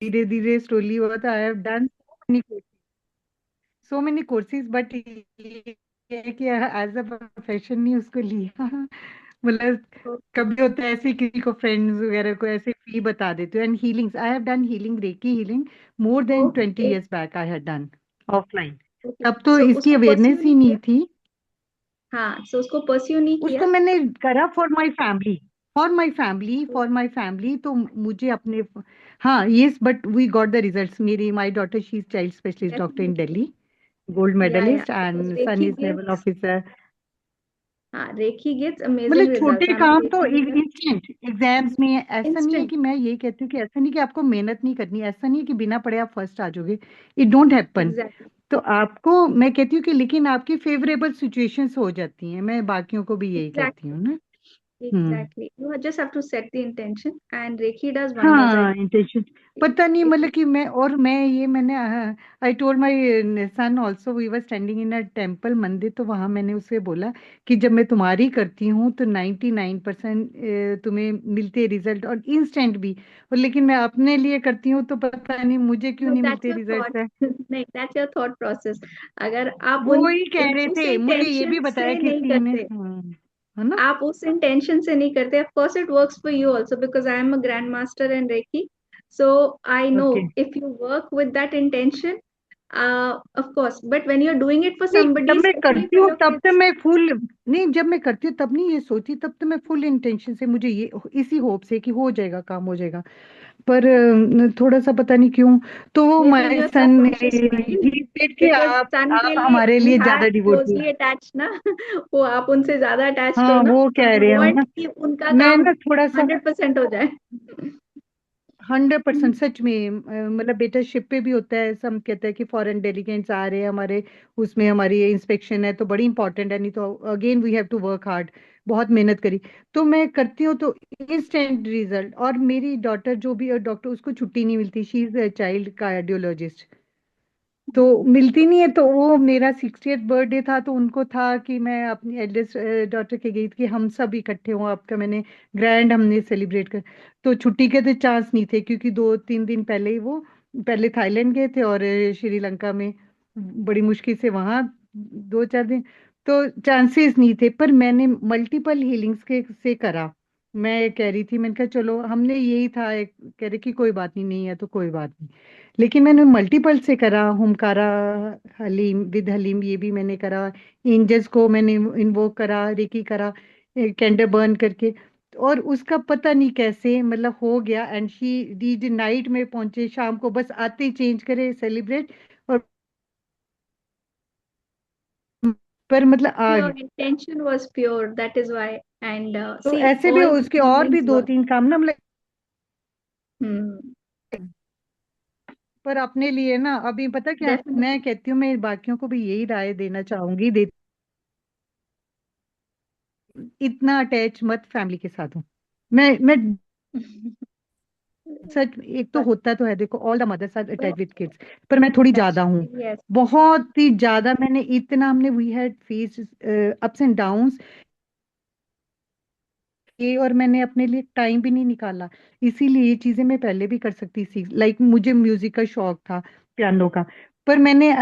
धीरे धीरे स्लोली हुआ था। I have done so many courses, but ये है कि एज अ प्रोफेशन नहीं उसको लिया। मतलब ओके। कभी होता है ऐसे किसी को फ्रेंड्स वगैरह को ऐसे फी बता देते हो। And healings I have done healing, recce healing more than twenty okay. Years back I had done offline. Okay, तब तो सो इसकी उसको परस्यू अवेयरनेस ही नहीं नहीं किया। थी। हाँ, सो उसको परस्यू नहीं उसको किया। मैंने करा फॉर माई फैमिली तो मुझे अपने, हाँ yes, but we got the results. मेरी my daughter she is child specialist doctor in definitely. Delhi, gold या medalist, because and son reiki is naval gives, officer. हाँ, रेकी गिव्स मतलब अमेजिंग रिजल्ट्स। छोटे हमने काम तो देखा है ना। इंस्टेंट एग्जाम्स में, ऐसा नहीं है इंस्टेंट। कि मैं ये कहती हूँ कि ऐसा नहीं कि आपको मेहनत नहीं करनी, ऐसा नहीं है कि बिना पढ़े आप फर्स्ट आ जाओगे। It don't happen. एग्जैक्टली। तो आपको मैं कहती हूँ कि लेकिन आपकी फेवरेबल सिचुएशंस हो जाती हैं, मैं बाकियों को भी यही कहती एग्जैक्टली। हूँ ना। Hmm. Exactly, you just have to set the intention and reiki does wonders. I हाँ इंटेंशन, पता नहीं इफ मतलब कि मैंने I told my son also, we were standing in a temple मंदिर, तो वहां मैंने उसे बोला कि जब मैं तुम्हारी करती हूँ तो 99% तुम्हें मिलते रिजल्ट और इंस्टेंट भी, और लेकिन मैं अपने लिए करती हूँ तो पता नहीं मुझे क्यों नो, नहीं दैट्स मिलते योर रिजल्ट थॉट। है। नहीं, दैट्स योर थॉट प्रोसेस। अगर आप वो उन ही कह रहे उस थे, मुझे ये भी इंटेंशन बताया से नहीं किसी ने, करते, हाँ, है ना। आप उस इंटेंशन से नहीं करते, of course it works for you also because I am a grand master in reiki. So I know okay. If you work with that intention, of course, but when you are doing it for नहीं जब somebody, मैं specially करती for हूँ your तब तो kids. मैं full, नहीं जब मैं करती हूँ तब नहीं ये सोचती, तब तो मैं फुल इंटेंशन से, मुझे ये इसी होप से कि हो जाएगा, काम हो जाएगा। पर थोड़ा सा पता नहीं क्यों, तो वो may be in my your son ने सबकॉन्शियस माइंड, ही said कि बिकॉज आप सन के आप लिए हमारे वी लिए आर ज्यादा डिवोटी क्लोजली अटैच्ड ना। वो आप उनसे ज्यादा अटैच्ड हो हाँ ना, वो तो कह वी रहे हैं वांट ना। कि उनका मैं काम ना थोड़ा सा 100% हो जाए। 100% सच में मतलब बेटा शिप पे भी होता है, सब कहते हैं कि फॉरेन डेलीगेट्स आ रहे हैं हमारे, उसमें हमारी इंस्पेक्शन है तो बड़ी इंपॉर्टेंट है, नहीं तो again we have to work hard, बहुत मेहनत करी। तो मैं करती हूँ तो इंस्टेंट रिजल्ट। और मेरी डॉटर जो भी डॉक्टर, उसको छुट्टी नहीं मिलती, शी इज चाइल्ड कार्डियोलॉजिस्ट, तो मिलती नहीं है। तो वो मेरा 60th बर्थडे था तो उनको था कि मैं अपनी एल्डेस्ट डॉटर के गई थी कि हम सब इकट्ठे हों, आपका मैंने ग्रैंड हमने सेलिब्रेट कर। तो छुट्टी के तो चांस नहीं थे, क्योंकि 2-3 दिन पहले ही वो पहले थाईलैंड गए थे और श्रीलंका में बड़ी मुश्किल से वहाँ 2-4 दिन, तो चांसेस नहीं थे। पर मैंने मल्टीपल हीलिंग्स के से करा। मैं कह रही थी, मैंने कहा चलो, हमने यही था एक, कह रहे कि कोई बात नहीं, नहीं है तो कोई बात नहीं। लेकिन मैंने मल्टीपल से करा, हुमकारा, हलीम विद हलीम ये भी मैंने करा, एंजल्स को मैंने इन्वोक करा, रेकी करा, कैंडल बर्न करके। और उसका पता नहीं कैसे मतलब हो गया, एंड शी डीज नाइट में पहुंचे, शाम को बस आते ही चेंज करे सेलिब्रेट। और पर मतलब आ योर गया। Intention was pure, that is why. And तो सी, ऐसे भी ऑल उसके और भी हीलिंग्स दो वर्क। तीन काम ना मतलब, हम्म। पर अपने लिए ना अभी पता क्या डेफिनेटली। मैं कहती हूँ, मैं बाकियों को भी यही राय देना चाहूंगी, इतना अटैच मत फैमिली के साथ हूँ। मैं सच, एक तो but होता तो है, देखो all the mothers are so attach with kids, पर मैं थोड़ी ज्यादा attached, हूँ, yes। बहुत ही ज्यादा। मैंने इतना, हमने we had face ups and downs ये, और मैंने अपने लिए टाइम भी नहीं निकाला। इसीलिए ये चीजें मैं पहले भी कर सकती थी, लाइक मुझे म्यूजिक का शौक था, पियानो का। पर मैंने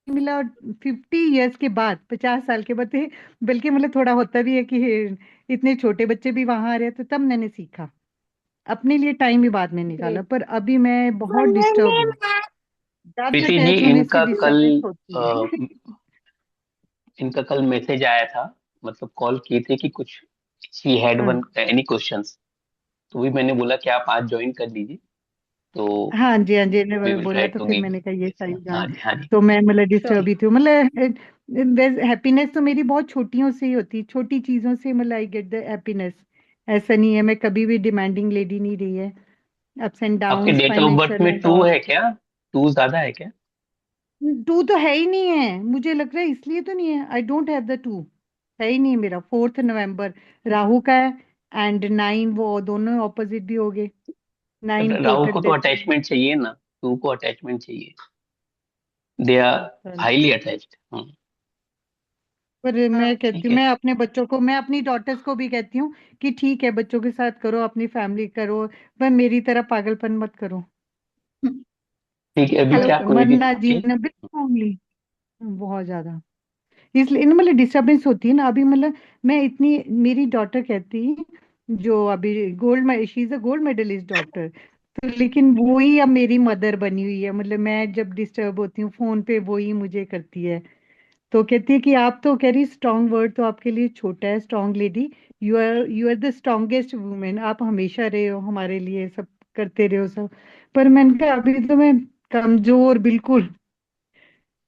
मिला 50 ईयर्स के बाद, 50 साल के बाद, बल्कि मतलब थोड़ा होता भी है कि इतने छोटे बच्चे भी वहां आ रहे थे, तब मैंने सीखा। अपने लिए टाइम भी बाद में निकाला, ग्रेट। पर अभी मैं बहुत डिस्टर्ब हूँ, ज्यादा ग्रेट। प्रीति जी, अटैच होने से डिस्टरबेंस होती है। इनका कल मैसेज आया था, मतलब कॉल किए थे कि कुछ शी हैड हाँ वन एनी क्वेश्चंस, तो भी मैंने बोला कि आप आज ज्वाइन कर लीजिए, तो हाँ जी, हाँ जी, वी ने विल बोला ट्राई तो टू फिर गिव मैंने कहा ये दिस। सही हाँ जान। जी, हाँ जी। तो मैं मतलब श्योर। डिस्टर्ब ही थी मतलब, हैप्पीनेस तो मेरी बहुत छोटियों से ही होती, छोटी चीजों से मतलब आई गेट द हैप्पीनेस। ऐसा नहीं है, मैं कभी भी डिमांडिंग लेडी नहीं रही है, अप्स एंड आपके downs date of birth financial में एंड टू ऑल। है क्या? टू ज्यादा है क्या? टू तो है ही नहीं है, मुझे लग रहा है इसलिए तो नहीं है, I don't have the two, है ही नहीं मेरा। 4 नवंबर राहु का है, एंड 9 वो दोनों ऑपोजिट भी हो गए, 9 राहु टोटल को तो दैट। अटैचमेंट चाहिए ना, टू को अटैचमेंट चाहिए, दे आर हाईली अटैच्ड। पर मैं कहती ठीक हूँ, है। मैं अपने बच्चों को, मैं अपनी डॉटर्स को भी कहती हूँ कि ठीक है बच्चों के साथ करो, अपनी फैमिली करो, पर मेरी तरह पागलपन मत करो। ठीक है, अभी हेलो। क्या क्वेरी मरना थी आपकी? जीना बिल्कुल, बहुत ज्यादा। इसलिए ना मतलब डिस्टरबेंस होती है ना अभी, मतलब मैं इतनी, मेरी डॉटर कहती, जो अभी gold, she is a gold medalist doctor, तो लेकिन वो ही अब मेरी मदर बनी हुई है। मतलब मैं जब डिस्टर्ब होती हूँ फोन पे वो ही मुझे करती है। तो कहती है कि आप तो, कह रही स्ट्रांग वर्ड तो आपके लिए छोटा है, strong lady, you are the strongest women, आप हमेशा रहे हो हमारे लिए, सब करते रहो सब। पर मैंने कहा अभी तो मैं कमजोर, बिल्कुल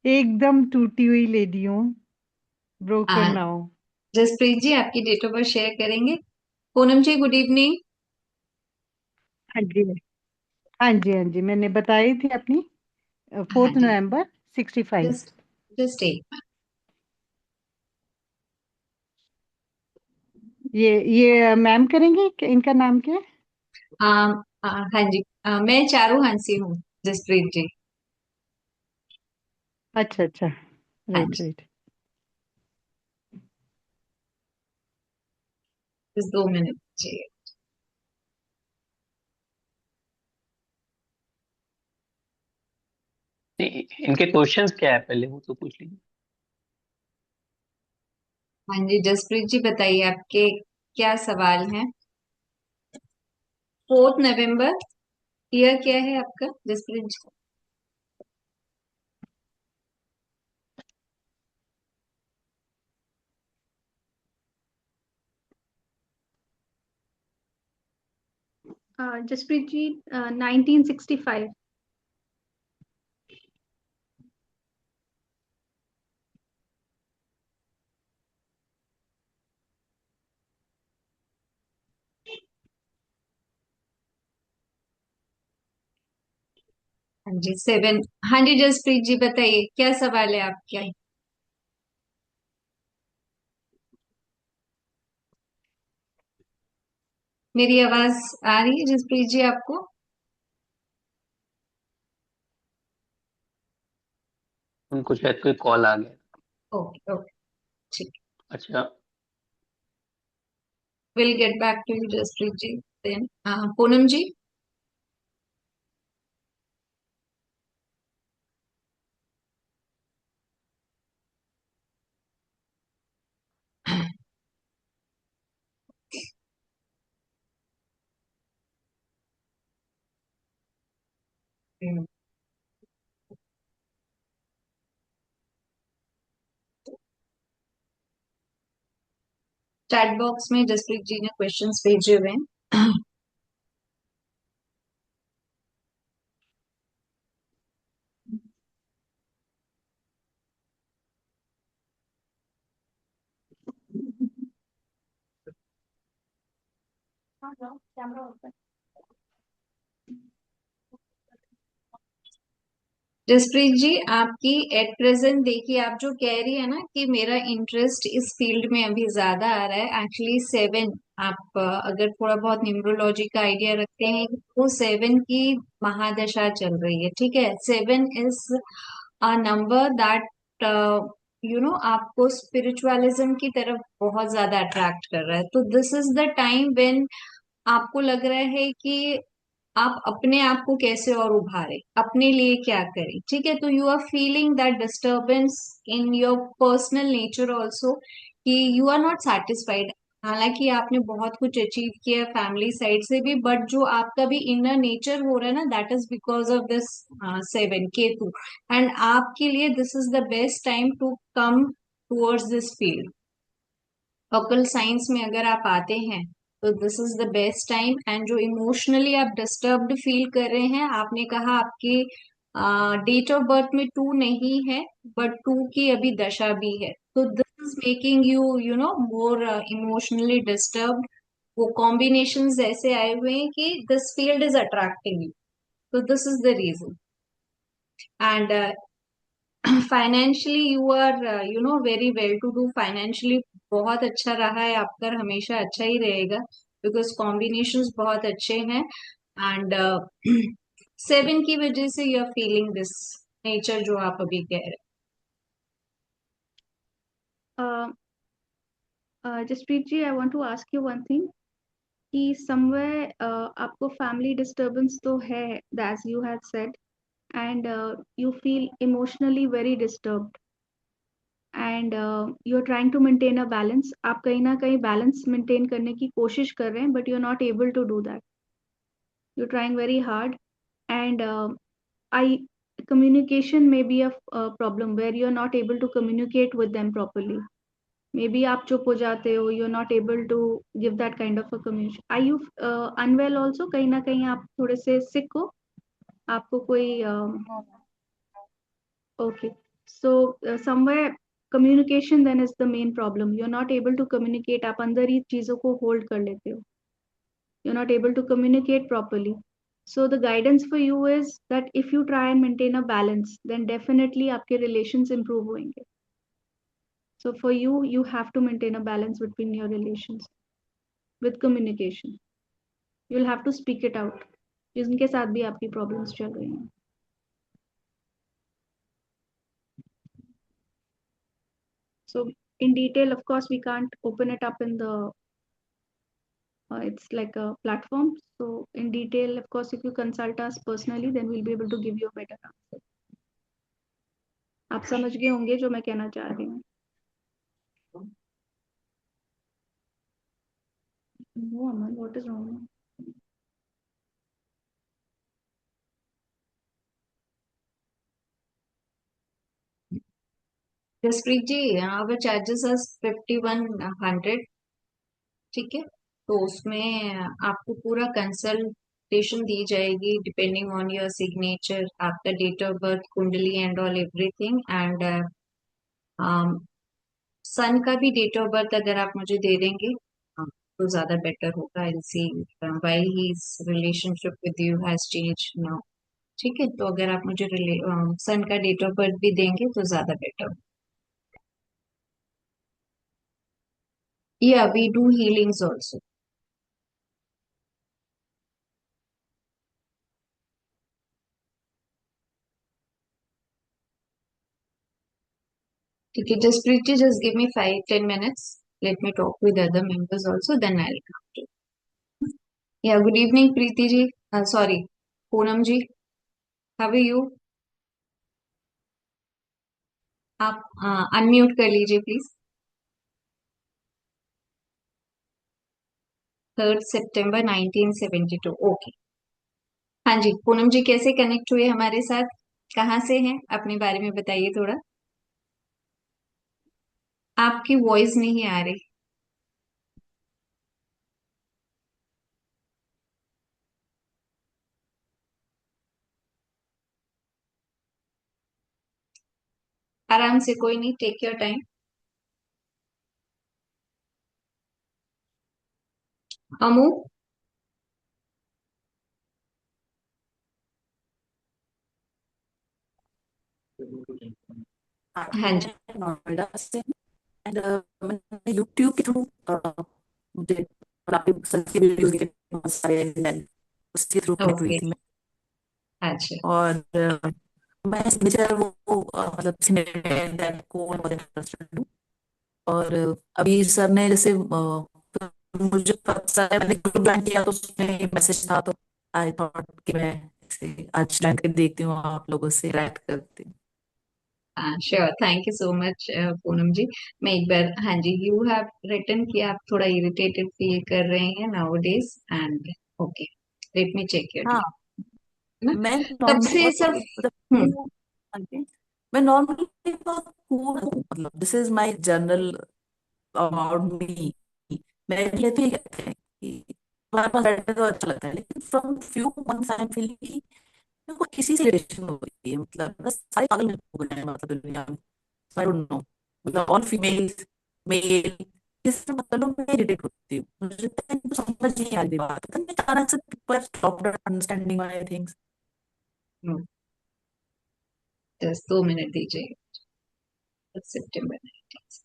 एकदम टूटी हुई लेडी हूँ, ब्रोकन आ, नाउ। जसप्रीत जी आपकी डेट ऑफ बर्थ शेयर करेंगे? पूनम जी गुड इवनिंग। हाँ जी, हाँ जी, हाँ जी, मैंने बताई थी अपनी, हाँ फोर्थ जी, नवंबर 65। जस्ट जस्ट एक ये मैम करेंगे इनका नाम क्या है? हाँ जी, मैं चारू हंसी हूँ जसप्रीत जी। अच्छा अच्छा, हाँ राइट जी, राइट। बस 2 मिनट चाहिए। इनके क्वेश्चंस क्या है पहले वो तो पूछ लीजिए। हाँ जी जसप्रीत जी बताइए आपके क्या सवाल हैं? 4 नवंबर, ईयर क्या है आपका जसप्रीत जी? जसप्रीत जी 1965। हाँ जी 7। हाँ जी जसप्रीत जी बताइए क्या सवाल है आपका? मेरी आवाज आ रही है जसप्रीत जी आपको? उनको शायद कोई कॉल आ गया। ओके ओके, ठीक। अच्छा। Will get back to you Jaspreet ji then. Poonam ji. Chat box में जसप्रीत जी ने क्वेश्चंस भेजे हुए हैं। जसप्रीत जी आपकी एट प्रेजेंट देखिए, आप जो कह रही है ना कि मेरा इंटरेस्ट इस फील्ड में अभी ज्यादा आ रहा है, एक्चुअली 7, आप अगर थोड़ा बहुत न्यूमरोलॉजी का आइडिया रखते हैं तो 7 की महादशा चल रही है, ठीक है। 7 इज अ नंबर दैट आपको स्पिरिचुअलिज्म की तरफ बहुत ज्यादा अट्रैक्ट कर रहा है, तो this is the time when आपको लग रहा है कि आप अपने आप को कैसे और उभारे, अपने लिए क्या करें, ठीक है। तो you are feeling that disturbance in your personal nature also, कि यू आर नॉट सेटिस्फाइड। हालांकि आपने बहुत कुछ अचीव किया फैमिली साइड से भी, बट जो आपका भी इनर नेचर हो रहा है ना, that is because of this 7 Ketu. And आपके लिए this is the best time to come towards this field. Occult science में अगर आप आते हैं तो this is the best time. And जो इमोशनली आप डिस्टर्ब्ड फील कर रहे हैं, आपने कहा आपकी डेट ऑफ बर्थ में 2 नहीं है, बट 2 की अभी दशा भी है, तो this is making you you know more emotionally disturbed. वो कॉम्बिनेशंस ऐसे आए हुए हैं कि this field is attracting you, तो this is the reason. And financially you are very well to do financially. बहुत अच्छा रहा है आपका, हमेशा अच्छा ही रहेगा, बिकॉज कॉम्बिनेशंस बहुत अच्छे हैं। एंड 7 की वजह से you are feeling this nature जो आप अभी कह रहे Jaspreet ji, I want to ask you one thing कि समवेयर आपको फैमिली डिस्टर्बेंस तो है, as you have said, and you feel emotionally very disturbed, and you are trying to maintain a balance. आप कहीं ना कहीं बैलेंस मेंटेन करने की कोशिश कर रहे हैं, but you are not able to do that. You are trying very hard, and I communication may be a problem where you are not able to communicate with them properly. Maybe आप चुप हो जाते हो, you are not able to give that kind of a communication. Are you unwell also? कहीं ना कहीं आप थोड़े से सिक हो, आपको कोई okay. So somewhere communication then is the main problem. You are not able to communicate. आप अंदर ही चीजों को होल्ड कर लेते हो. You are not able to communicate properly. So the guidance for you is that if you try and maintain a balance, then definitely आपके relations improve होंगे. So for you, you have to maintain a balance between your relations with communication. You'll have to speak it out. जिनके साथ भी आपकी problems चल रही हैं. So in detail, of course, we can't open it up in the, it's like a platform. So in detail, of course, if you consult us personally, then we'll be able to give you a better answer. आप समझ गए होंगे जो मैं कहना चाह रही हूँ. No, Aman, what is wrong? Jasprit ji, our charges are 5100. ठीक है, तो उसमें आपको पूरा कंसल्टेशन दी जाएगी डिपेंडिंग ऑन योर सिग्नेचर, आपका डेट ऑफ बर्थ, कुंडली एंड ऑल एवरीथिंग, एंड सन का भी डेट ऑफ बर्थ अगर आप मुझे दे देंगे तो ज्यादा बेटर होगा. I see why his relationship with you has change now. ठीक है, तो अगर आप मुझे सन का डेट ऑफ बर्थ भी देंगे तो ज्यादा बेटर. या वी डू हीलिंग्स ऑल्सो. ठीक है Jaspreet ji, just give me 5-10 minutes. Let me talk with other members also, then I will come to. Yeah good evening Preeti ji, sorry Poonam ji, how are you? आप unmute कर लीजिए प्लीज. 3 सितंबर 1972. ओके. हाँ जी पूनम जी, कैसे connect हुए हमारे साथ, कहाँ से हैं, अपने बारे में बताइए थोड़ा. आपकी वॉइस नहीं आ रही. आराम से, कोई नहीं, टेक योर टाइम. अमू. हाँ जी. मैं नोएडा से हूँ, एंड मैंने यूट्यूब के थ्रू मुझे आपकी सबकी वीडियोस देखे बहुत सारे हैं, उसके थ्रू कनेक्ट हुई ओके. थी मैं. अच्छा. और मैं सिग्नेचर वो मतलब सिग्नेचर को बहुत इंटरेस्टेड हूँ. और अभी सर ने जैसे मुझे पता है, मैंने ग्रुप ज्वाइन किया तो उसमें मैसेज था, तो आई थॉट कि मैं इसे आज ज्वाइन कर देखती हूँ, आप लोगों से इंटरेक्ट करती हूँ. Sure, thank you so much Poonam ji. मैं एक बार, हाँ जी, यू हैव रिटन कि आप थोड़ा इरिटेटेड फील कर रहे हैं nowadays, and okay, let me check your हाँ, डील. ना, मैं तब नॉर्मली से बहुत सब. मतलब हम्म. मैं नॉर्मली बहुत cool हूँ, मतलब this is my general about me. मेरे लिए तो ये कहते हैं कि तुम्हारे पास बैठने तो अच्छा लगता है, लेकिन from few months I am feeling कि मेरे को किसी से रिलेशन हो गई है, मतलब बस सारे पागल मेरे को हो गए हैं मतलब दुनिया में. आई डोंट नो, मतलब ऑल फीमेल्स, मेल, किससे मतलब मैं इरिटेट होती हूँ. मुझे लगता है इनको समझ नहीं आ रही बात, पता नहीं अचानक से people stop understanding my things. Just 2 minute दीजिए. सितंबर 19.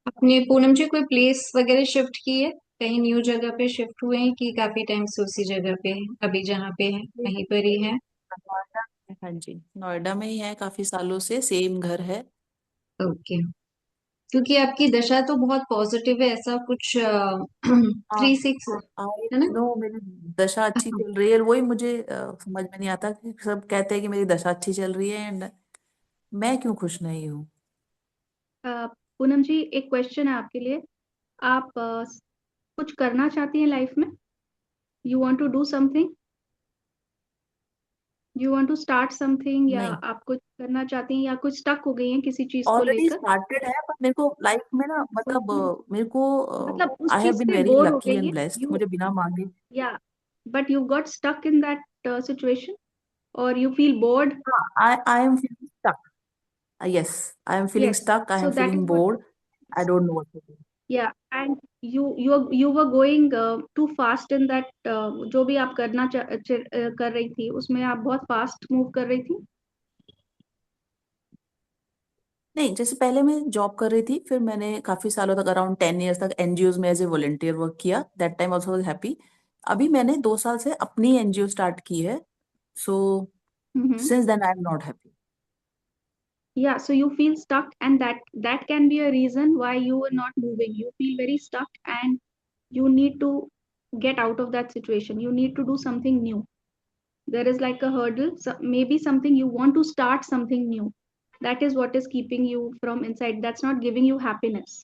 अपने पूनम जी कोई प्लेस वगैरह शिफ्ट की है, कहीं न्यू जगह पे शिफ्ट हुए हैं कि काफी टाइम से उसी जगह पे हैं, अभी जहाँ पे हैं वहीं पर ही है? नोएडा में, हाँ जी, नोएडा में ही है, काफी सालों से सेम घर है। ओके। क्योंकि आपकी दशा तो बहुत पॉजिटिव है, ऐसा कुछ हाँ, 3-6 आई है ना? नो मेरी दशा अच्छी चल रही है, वही मुझे समझ में नहीं आता कि सब कहते हैं कि मेरी दशा अच्छी चल रही है एंड मैं क्यों खुश नहीं हूँ। पूनम जी, एक क्वेश्चन है आपके लिए। आप कुछ करना चाहती हैं लाइफ में? You want to do something? You want to start something, या नहीं, आप कुछ करना चाहती हैं, या कुछ स्टक हो गई हैं किसी चीज को ऑलरेडी लेकर? स्टार्टेड है, पर मेरे को लाइफ में ना मतलब मेरे को मतलब उस आई हैव चीज बीन से वेरी बोर हो लकी गई एंड हैं ब्लेस्ड, यू, मुझे बिना मांगे। या but you got stuck in that situation, और you feel bored? हाँ, I am feeling stuck, yes, I am feeling Yes. Stuck, I So am that is feeling what bored, I happens. Don't know what to do. Yeah, and you were going too fast in that, जो भी आप कर रही थी उसमें आप बहुत fast move कर रही थी। नहीं, जैसे पहले मैं जॉब कर रही थी, फिर मैंने काफी सालों तक, अराउंड 10 years तक एनजीओ में एज ए वॉलंटियर वर्क किया, that time also was happy. अभी मैंने 2 साल से अपनी एनजीओ स्टार्ट की है, so Mm-hmm. Since then I am not happy. Yeah, so you feel stuck, and that can be a reason why you are not moving. You feel very stuck, and you need to get out of that situation. You need to do something new. There is like a hurdle, so maybe something you want to start something new. That is what is keeping you from inside. That's not giving you happiness.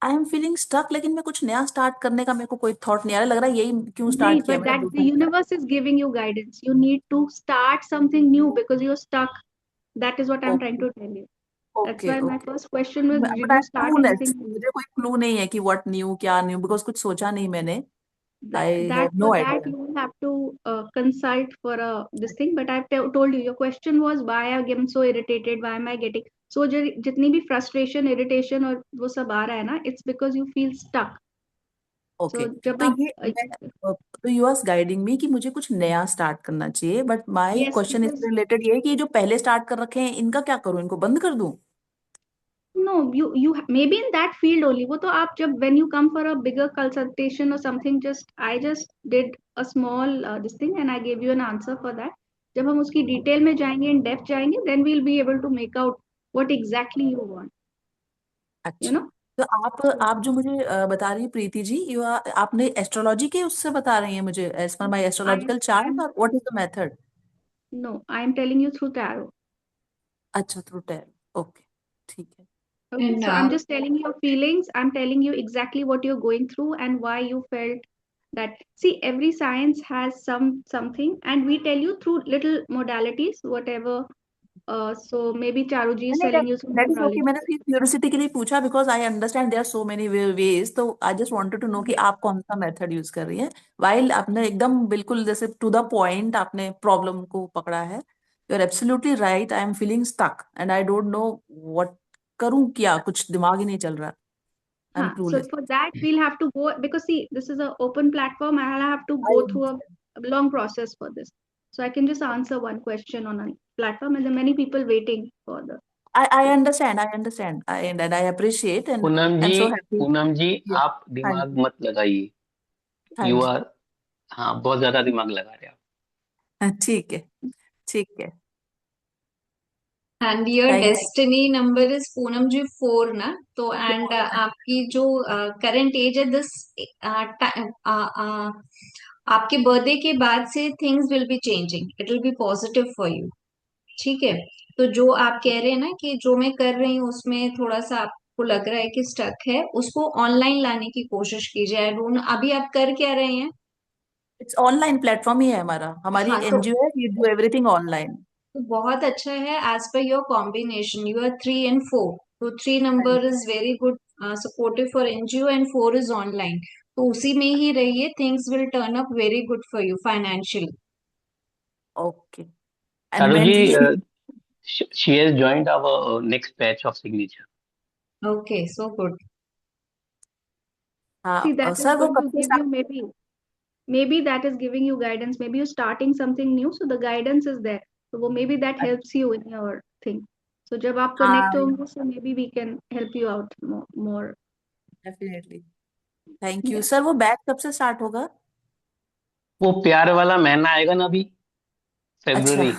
I am feeling stuck, लेकिन मैं कुछ नया start करने का मेरे को कोई thought नहीं आ रहा, लग रहा है यही क्यों नहीं, स्टार्ट किया but मैंने that the 2 साल पहले। universe is giving you guidance. You need to start something new because you're stuck. That is what I'm trying okay, to tell you. That's okay, why my okay, first question was, did but I you am start clueless, anything new? मुझे कोई clue नहीं है कि what new, क्या न्यू, because कुछ सोचा नहीं मैंने, I That have for no that idea. you will have to consult for this thing. But I've told you, your question was why I am so irritated. Why am I getting so जितनी भी frustration, irritation और वो सब आ रहा है ना, it's because you feel stuck. Okay, So जब तो आप ये मैं, तो यू आर गाइडिंग मी कि मुझे कुछ नया स्टार्ट करना चाहिए, but my yes, question is because related, ये है कि ये जो पहले स्टार्ट कर रखे हैं इनका क्या करूं, इनको बंद कर दूं? no, you maybe in that field only. वो तो आप जब when you come for a bigger consultation or something, just I just did a small this thing and I gave you an answer for that. जब हम उसकी detail में जाएंगे, in depth जाएंगे, then we'll be able to make out what exactly you want, you अच्छा, know. तो आप जो मुझे बता रही है प्रीति जी, यू आर, आपने एस्ट्रोलॉजी के उससे बता रही हैं मुझे, as per my I astrological chart, am और what is the method? no, I am telling you through tarot. अच्छा, थ्रू टैरो, ओके, ठीक है। Okay, and so I'm just telling you your feelings. I'm telling you exactly what you're going through and why you felt that. See, every science has something, and we tell you through little modalities, whatever. So maybe Charuji is नहीं, telling you some that is okay, astrology. मैंने सिर्फ curiosity के लिए पूछा, because I understand there are so many ways, तो I just wanted to know कि आप कौन सा मेथड यूज कर रही हैं, वाइल आपने एकदम बिल्कुल जैसे टू द पॉइंट आपने प्रॉब्लम को पकड़ा है। You are absolutely right, I am feeling stuck and I don't know what करूं, क्या कुछ दिमाग ही नहीं चल रहा, I am Huh. So clueless. for that, we'll have to go because see, this is an open platform. I'll have to I go through a long process for this. So I can just answer one question on a platform, and there are many people waiting for the. I understand, I understand, I and I appreciate and Poonam I am ji, so happy. Poonam ji, आप हाँ दिमाग जी, मत लगाइए। हाँ you ji, are, हाँ, बहुत ज्यादा दिमाग लगा रहे हैं आप। हाँ, ठीक है, ठीक है, and your thank destiny number is Poonam ji 4 ना? तो एंड आपकी जो करंट एज है दिस, आपके बर्थडे के बाद से things will be changing, it will be positive for you. ठीक है? तो जो आप कह रहे हैं ना कि जो मैं कर रही हूँ उसमें थोड़ा सा आपको लग रहा है कि स्टक है, उसको ऑनलाइन लाने की कोशिश कीजिए। आई डोंट, अभी आप कर क्या रहे हैं? इट्स ऑनलाइन प्लेटफॉर्म ही है हमारा, हमारी हाँ, तो एनजीओ है, वी डू एवरीथिंग ऑनलाइन। बहुत अच्छा है। As per your combination you are 3 and 4, तो 3 हाँ नंबर जी, is very good, supportive for NGO, and 4 is online. तो उसी में ही रहिए, things will turn up very good for you financially. Okay, and Charu ji, mentally. she has joined our next batch of signature. Okay, so good. See, हाँ, that is sir वो going कब to से give you, maybe that is giving you guidance. Maybe you're starting something new, so the guidance is there. So maybe that helps you in your thing. So जब आप connect हाँ, होंगे, so maybe we can help you out more. Definitely. Thank you sir. वो batch कब से start होगा? वो प्यार वाला महीना आएगा ना अभी, अच्छा। फेब्रुवरी।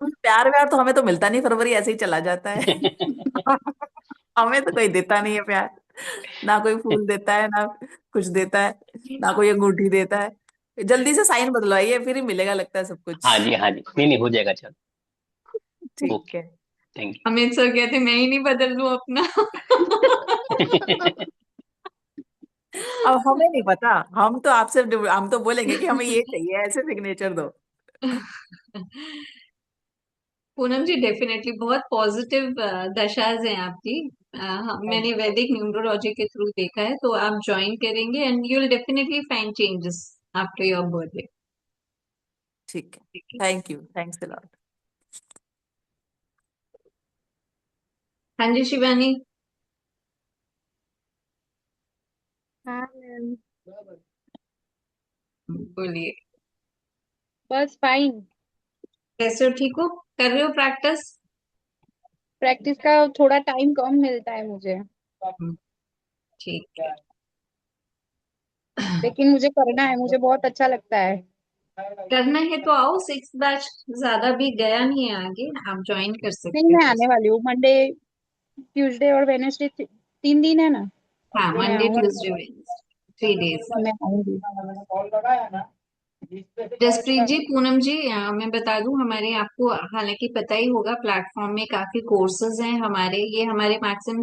प्यार व्यार तो हमें तो मिलता नहीं, फरवरी ऐसे ही चला जाता है। हमें तो कोई देता नहीं है प्यार, ना कोई फूल देता है, ना कुछ देता है, ना कोई अंगूठी देता है। जल्दी से साइन बदलवाइए, फिर ही मिलेगा लगता है सब कुछ। हाँ जी, हाँ जी, नहीं नहीं, हो जाएगा, चल। ठीक ओके, है। थैंक अमित सर कहते मैं ही नहीं बदल लूं अपना। यू। अब हमें नहीं पता, हम तो बोलेंगे कि हमें ये चाहिए, ऐसे सिग्नेचर दो। पूनम जी डेफिनेटली बहुत पॉजिटिव दशाज हैं आपकी। मैंने वैदिक न्यूमरोलॉजी के थ्रू देखा है, तो आप ज्वाइन करेंगे and you will definitely find changes after your birthday. ठीक है, thank you, thanks a lot. हाँ जी शिवानी, हाँ मैम। बोलिए। बस फाइन। कैसे हो, ठीक हो? कर रहे हो प्रैक्टिस? प्रैक्टिस का थोड़ा टाइम कम मिलता है मुझे, ठीक है। लेकिन मुझे करना है, मुझे बहुत अच्छा लगता है। करना है तो आओ, 6 बैच ज्यादा भी गया नहीं है आगे, आप ज्वाइन कर नहीं, सकते मैं हो। आने वाली हूँ। मंडे, ट्यूसडे और वेनेसडे, 3 दिन है ना, हाँ, तो मैं मंडे आऊंगी। Tuesday Wednesday, 3 days। मैं आऊंगी। जसप्रीत जी, पूनम जी, मैं बता दूं, हमारे आपको हालांकि पता ही होगा, प्लेटफॉर्म में काफी कोर्सेज हैं हमारे। ये हमारे मैक्सिमम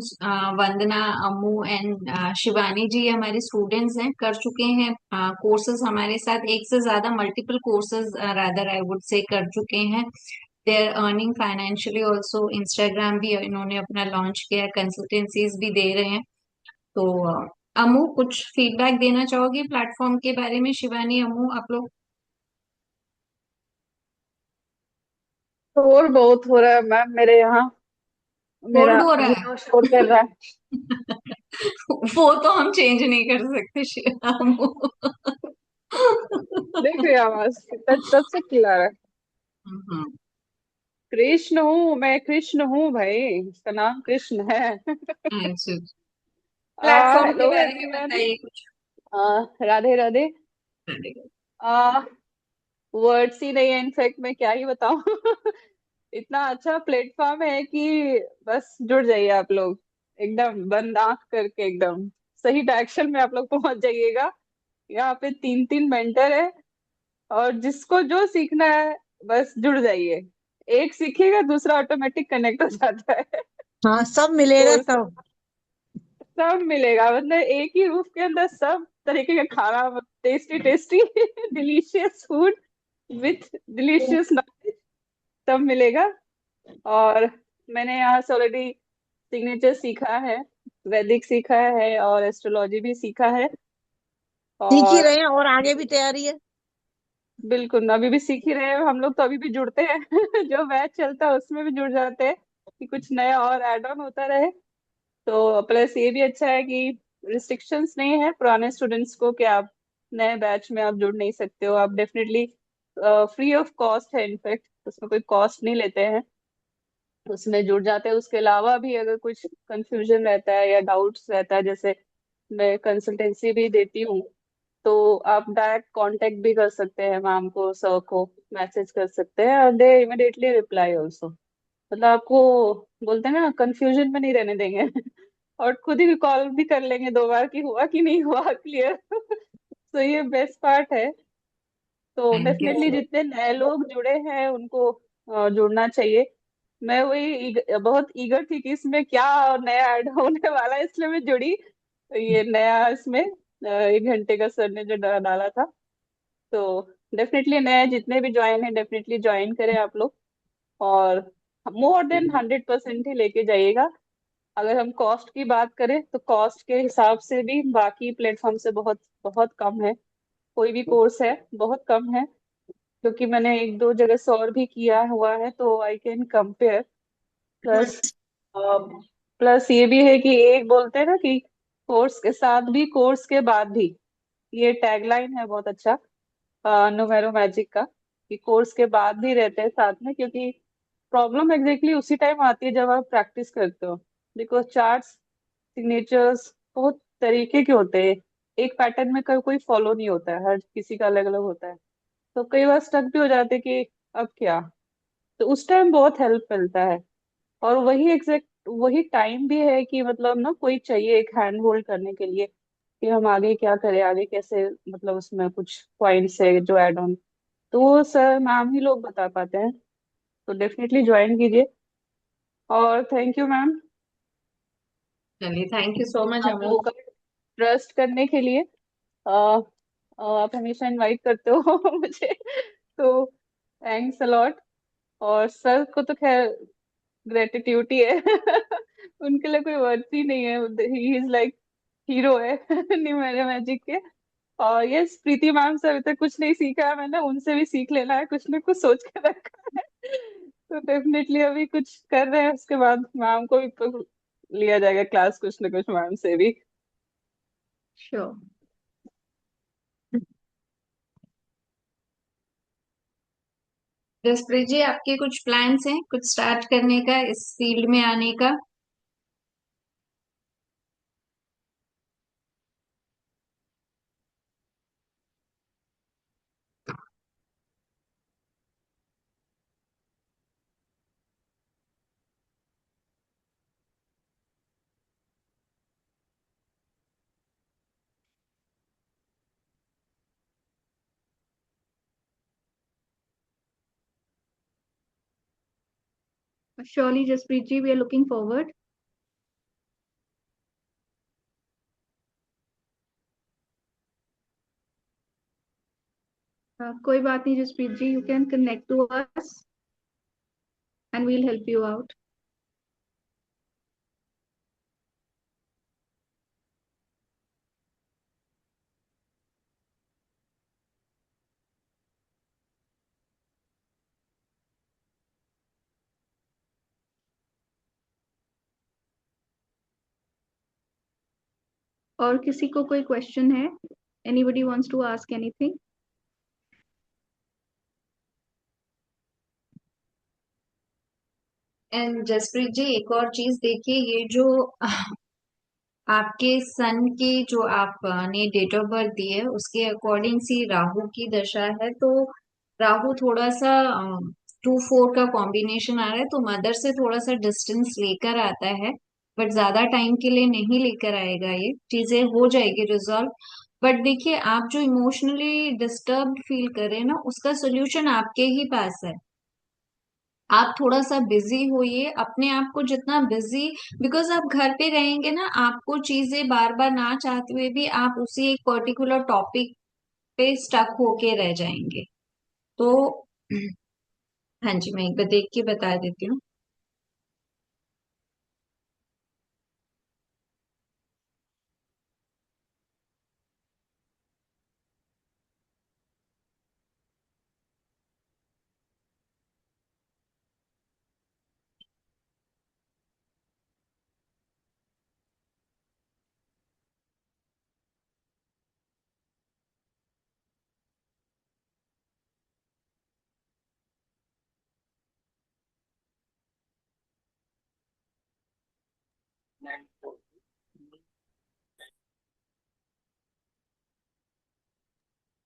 वंदना, अम्मू एंड शिवानी जी, ये हमारे स्टूडेंट्स हैं, कर चुके हैं कोर्सेज हमारे साथ। एक से ज्यादा multiple courses rather I would say कर चुके हैं। They are earning financially also. Instagram भी इन्होंने अपना लॉन्च किया, कंसल्टेंसीज भी दे रहे हैं। तो अम्मू, कुछ फीडबैक देना चाहोगी प्लेटफॉर्म के बारे में? शिवानी, अम्मू, आप लोग। शोर बहुत हो रहा है मैम मेरे यहाँ। मेरा कोल्ड हो रहा है। विंडो शोर कर रहा है। वो तो हम चेंज नहीं कर सकते श्याम। देख रहे आवाज कितना तब से चिल्ला रहा है। हम्म, कृष्ण हूँ मैं, कृष्ण हूँ भाई, इसका नाम कृष्ण है। अच्छा। प्लेटफॉर्म के हेलो बारे में एवरीवन। बताइए कुछ। राधे राधे। वर्ड्स ही नहीं है, इनफैक्ट मैं क्या ही बताऊं। इतना अच्छा प्लेटफॉर्म है कि बस जुड़ जाइए आप लोग, एकदम बंद आंख करके एकदम सही डायरेक्शन में आप लोग पहुंच जाइएगा। यहाँ पे 3 3 मेंटर है, और जिसको जो सीखना है बस जुड़ जाइए। एक सीखिएगा दूसरा ऑटोमेटिक कनेक्ट हो जाता है। हाँ, सब मिलेगा कोर्स तब। सब मिलेगा, मतलब एक ही रूफ के अंदर सब तरीके का खाना, tasty tasty delicious food with delicious knowledge, सब मिलेगा। और मैंने यहाँ से ऑलरेडी सिग्नेचर सीखा है, वैदिक सीखा है, और एस्ट्रोलॉजी भी सीखा है। सीख ही और रहे हैं और आगे भी तैयारी है। बिल्कुल अभी भी सीख ही रहे हैं हम लोग, तो अभी भी जुड़ते हैं। जो बैच चलता है उसमें भी जुड़ जाते हैं कि कुछ नया और ऐड ऑन होता रहे। तो प्लस ये भी अच्छा है कि रिस्ट्रिक्शंस नहीं है पुराने स्टूडेंट्स को कि आप नए बैच में आप जुड़ नहीं सकते हो। आप डेफिनेटली फ्री ऑफ कॉस्ट है, इनफैक्ट उसमें कोई कॉस्ट नहीं लेते हैं, उसमें जुड़ जाते हैं। उसके अलावा भी अगर कुछ कंफ्यूजन रहता है या डाउट्स रहता है, जैसे मैं कंसल्टेंसी भी देती हूँ, तो आप डायरेक्ट कांटेक्ट भी कर सकते हैं मैम को, सर को मैसेज कर सकते हैं, और दे इमिडिएटली रिप्लाई ऑल्सो। मतलब आपको बोलते हैं ना, कंफ्यूजन में नहीं रहने देंगे। और खुद ही कॉल भी कर लेंगे 2 बार कि हुआ कि नहीं हुआ क्लियर। तो ये बेस्ट पार्ट है। तो थैंक यू डेफिनेटली सर। जितने नए लोग जुड़े हैं उनको जुड़ना चाहिए। मैं वही बहुत ईगर थी कि इसमें क्या नया ऐड होने वाला है, इसलिए मैं जुड़ी। तो ये नया इसमें 1 घंटे का सर ने जो डाला था, तो डेफिनेटली नए जितने भी ज्वाइन है डेफिनेटली ज्वाइन करें आप लोग। और मोर देन 100% ही लेके जाइएगा। अगर हम कॉस्ट की बात करें तो कॉस्ट के हिसाब से भी बाकी प्लेटफॉर्म से बहुत बहुत कम है। कोई भी कोर्स है बहुत कम है, क्योंकि मैंने 1 2 जगह से और भी किया हुआ है, तो I can compare. Plus plus ये भी है कि एक बोलते हैं ना कि कोर्स के साथ भी कोर्स के बाद भी, ये टैगलाइन है बहुत अच्छा नुमेरो मैजिक का, कि कोर्स के बाद भी रहते हैं साथ में। क्योंकि प्रॉब्लम एग्जैक्टली उसी टाइम आती है जब आप प्रैक्टिस करते हो। बिकॉज चार्ट्स, सिग्नेचर्स बहुत तरीके के होते हैं, एक पैटर्न में कोई फॉलो नहीं होता है, हर किसी का अलग अलग होता है। तो कई बार स्टक भी हो जाते हैं कि अब क्या। तो उस टाइम बहुत हेल्प मिलता है। और वही एग्जैक्ट वही टाइम भी है कि मतलब ना कोई चाहिए एक हैंड होल्ड करने के लिए कि हम आगे क्या करें, आगे कैसे, मतलब उसमें कुछ पॉइंट्स है जो ऐड ऑन, तो वो सर मैम ही लोग बता पाते हैं। तो डेफिनेटली ज्वाइन कीजिए। और थैंक यू मैम, चलिए, थैंक यू सो मच आप अमोल। लोगों का ट्रस्ट करने के लिए। अ, आप हमेशा इनवाइट करते हो मुझे, तो थैंक्स अलॉट। और सर को तो खैर ग्रेटिट्यूड ही है उनके लिए कोई वर्ड्स ही नहीं है, ही इज लाइक हीरो है न्यू मेरे मैजिक के। और यस, प्रीति मैम से अभी तक कुछ नहीं सीखा है मैंने, उनसे भी सीख लेना है, कुछ ना कुछ सोच के रखा है तो डेफिनेटली अभी कुछ कर रहे हैं, उसके बाद मैम को भी तो लिया जाएगा क्लास कुछ ना कुछ मैम से भी। श्योर। जसप्रीत जी, आपके कुछ प्लान्स हैं कुछ स्टार्ट करने का, इस फील्ड में आने का? Surely, Jaspreet ji, we are looking forward. कोई बात नहीं जसप्रीत जी, you can connect to us and we'll help you out. और किसी को कोई क्वेश्चन है? Anybody wants to ask anything? And Jaspreet ji, एक और चीज देखिए, ये जो आपके सन की जो आपने डेट ऑफ बर्थ दी है उसके अकॉर्डिंग सी राहु की दशा है, तो राहु थोड़ा सा 2-4 का कॉम्बिनेशन आ रहा है, तो मदर से थोड़ा सा डिस्टेंस लेकर आता है, बट ज्यादा टाइम के लिए नहीं लेकर आएगा, ये चीजें हो जाएगी रिजॉल्व। बट देखिए, आप जो इमोशनली डिस्टर्ब फील कर रहे हैं ना, उसका सोल्यूशन आपके ही पास है। आप थोड़ा सा बिजी होइए, अपने आप को जितना बिजी, बिकॉज आप घर पे रहेंगे ना, आपको चीजें बार बार ना चाहते हुए भी आप उसी एक पर्टिकुलर टॉपिक पे स्टक होके रह जाएंगे। तो हाँ जी, मैं एक बार देख के बता देती हूँ।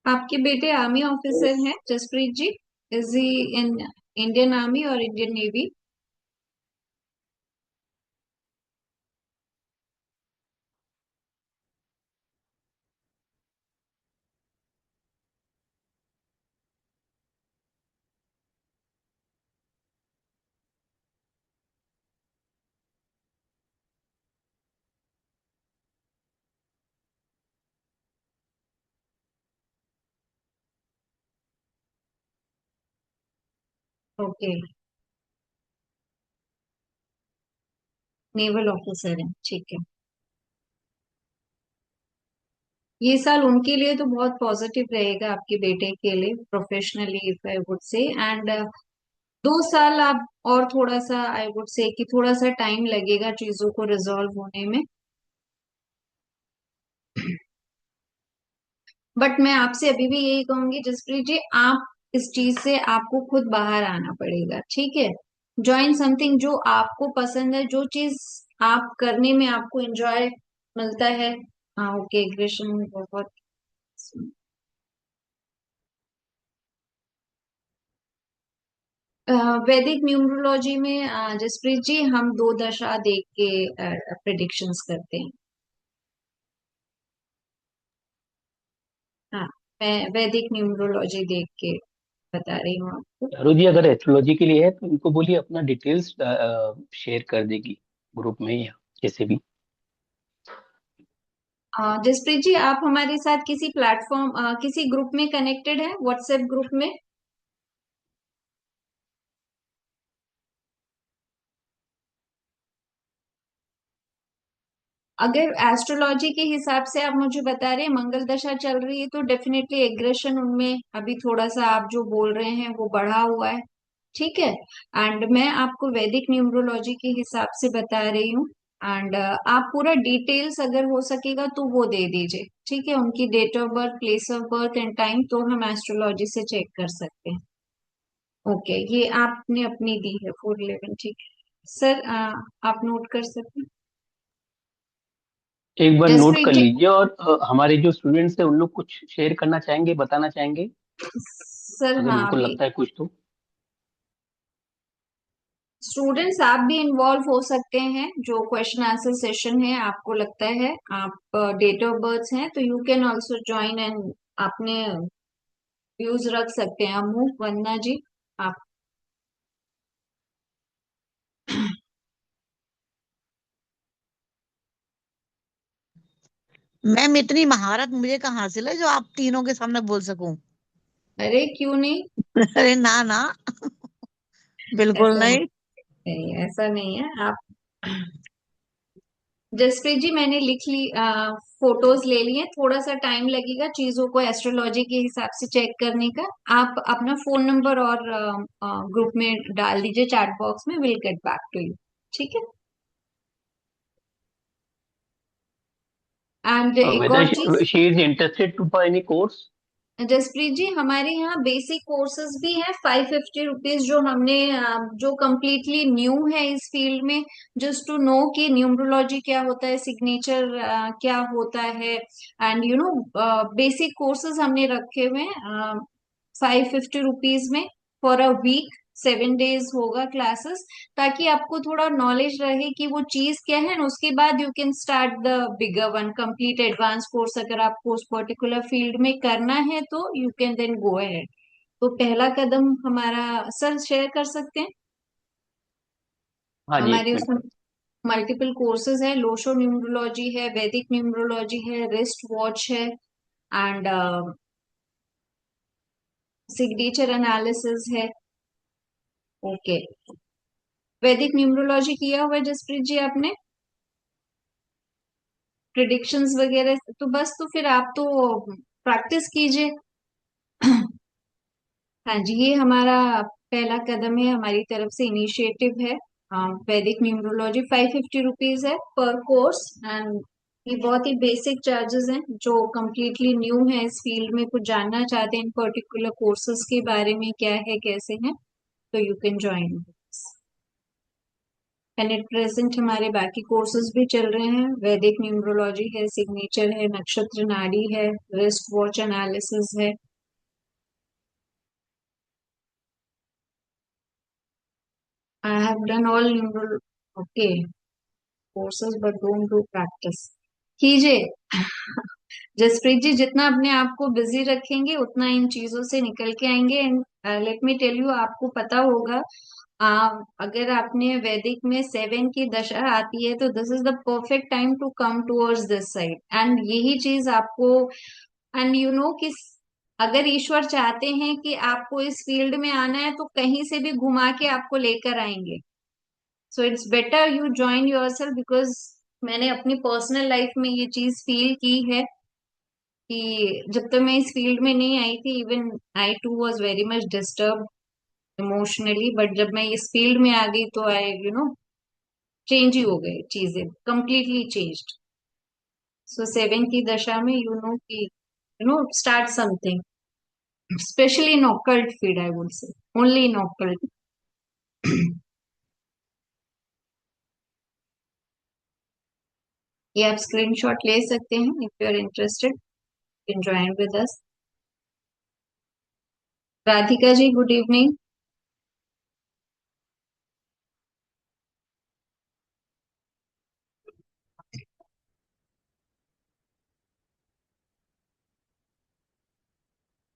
आपके बेटे आर्मी ऑफिसर हैं Jaspreet ji? Is he in Indian army और Indian navy? Okay, naval officer हैं, ठीक है। ये साल उनके लिए तो बहुत पॉजिटिव रहेगा, आपके बेटे के लिए प्रोफेशनली, इफ आई वुड से। एंड 2 साल आप और थोड़ा सा, आई वुड से कि थोड़ा सा टाइम लगेगा चीजों को रिजॉल्व होने में। बट मैं आपसे अभी भी यही कहूंगी जसप्रीत जी, आप इस चीज से आपको खुद बाहर आना पड़ेगा, ठीक है? ज्वाइन समथिंग जो आपको पसंद है, जो चीज आप करने में आपको एंजॉय मिलता है। हाँ ओके, एग्रेशन बहुत। वैदिक न्यूमरोलॉजी में जसप्रीत जी हम दो दशा देख के प्रिडिक्शंस करते हैं। हाँ, मैं वैदिक न्यूमरोलॉजी देख के बता रही हूँ आपको। चारू जी अगर एस्ट्रोलॉजी के लिए है तो इनको बोलिए अपना डिटेल्स शेयर कर देगी ग्रुप में या जैसे भी। जसप्रीत जी आप हमारे साथ किसी प्लेटफॉर्म किसी ग्रुप में कनेक्टेड है, व्हाट्सएप ग्रुप में? अगर एस्ट्रोलॉजी के हिसाब से आप मुझे बता रहे हैं मंगल दशा चल रही है, तो डेफिनेटली एग्रेशन उनमें अभी थोड़ा सा आप जो बोल रहे हैं वो बढ़ा हुआ है। ठीक है। एंड मैं आपको वैदिक न्यूमरोलॉजी के हिसाब से बता रही हूँ। एंड आप पूरा डिटेल्स अगर हो सकेगा तो वो दे दीजिए। ठीक है, उनकी date of birth, place of birth and time तो हम एस्ट्रोलॉजी से चेक कर सकते हैं। ओके, ये आपने अपनी दी है 411। ठीक है सर, आप नोट कर सकते हैं। एक बार नोट जसप्रीत कर जी, लीजिए। और हमारे जो स्टूडेंट्स हैं उन लोग कुछ शेयर करना चाहेंगे, बताना चाहेंगे सर अगर हाँ उनको अभी लगता है कुछ तो। स्टूडेंट्स आप भी इन्वॉल्व हो सकते हैं। जो क्वेश्चन आंसर सेशन है आपको लगता है आप डेट ऑफ बर्थ हैं तो you can also join and अपने व्यूज रख सकते हैं। अमू, वंदना जी, आप। मैम इतनी महारत मुझे कहाँ हासिल है जो आप तीनों के सामने बोल सकूं। अरे क्यों नहीं, अरे ना ना, बिल्कुल ऐसा नहीं। नहीं, ऐसा नहीं है आप। जसप्रीत जी मैंने लिख ली, फोटोज ले लिए। थोड़ा सा टाइम लगेगा चीजों को एस्ट्रोलॉजी के हिसाब से चेक करने का। आप अपना फोन नंबर और ग्रुप में डाल दीजिए चैट बॉक्स में, will get back to you. ठीक है। एंड एक और चीज whether she is interested to for any course. Jaspreet ji, हमारे यहाँ बेसिक कोर्सेज भी हैं 550 रुपीज, जो हमने जो कम्प्लीटली न्यू है इस फील्ड में, जस्ट टू नो कि न्यूमरोलॉजी क्या होता है, सिग्नेचर क्या होता है, and you know basic courses हमने रखे हुए हैं 550 रुपीज में फॉर अ वीक। 7 डेज होगा क्लासेस, ताकि आपको थोड़ा नॉलेज रहे कि वो चीज क्या है, और उसके बाद you can start the bigger one, complete advance course. अगर आपको उस पर्टिकुलर फील्ड में करना है तो you can then go ahead. तो पहला कदम हमारा, सर शेयर कर सकते हैं। हाँ जी, एक हमारे मिनट। उसमें मल्टीपल कोर्सेज है, लोशो न्यूमरोलॉजी है, वैदिक न्यूमरोलॉजी है, रिस्ट वॉच है, एंड सिग्नेचर एनालिसिस है। ओके, वैदिक न्यूमरोलॉजी किया हुआ है जसप्रीत जी आपने, प्रिडिक्शंस वगैरह? तो बस, तो फिर आप तो प्रैक्टिस कीजिए। हाँ जी, ये हमारा पहला कदम है, हमारी तरफ से इनिशिएटिव है। वैदिक न्यूमरोलॉजी 550 रुपीज है पर कोर्स। एंड ये बहुत ही बेसिक चार्जेस हैं। जो कम्प्लीटली न्यू है इस फील्ड में, कुछ जानना चाहते हैं इन पर्टिकुलर कोर्सेज के बारे में, क्या है कैसे हैं, तो you can join. And at present हमारे बाकी कोर्सेज भी चल रहे हैं। वैदिक न्यूमरोलॉजी है, सिग्नेचर है, नक्षत्र नाड़ी है, रिस्ट वॉच एनालिसिस है। I have done all numero okay courses but don't do practice. कीजिए। जसप्रीत जी जितना अपने आप को बिजी रखेंगे उतना इन चीजों से निकल के आएंगे। And let me tell you, आपको पता होगा, अगर आपने वैदिक में 7 की दशा आती है तो this is the perfect time to come towards this side. And यही चीज आपको, एंड यू नो कि अगर ईश्वर चाहते हैं कि आपको इस फील्ड में आना है तो कहीं से भी घुमा के आपको लेकर आएंगे। So it's better you join yourself, because मैंने अपनी पर्सनल लाइफ में ये चीज फील की है कि जब तक मैं इस फील्ड में नहीं आई थी, even I too was very much disturb emotionally, but जब मैं इस फील्ड में आ गई तो आई यू नो चेंज ही हो गई चीजें, कंप्लीटली चेंज्ड। सो 7 की दशा में यू नो कि you know start something, specially in occult field, I would say only in occult. ये आप स्क्रीनशॉट ले सकते हैं if you are interested can join with us. Radhika ji good evening.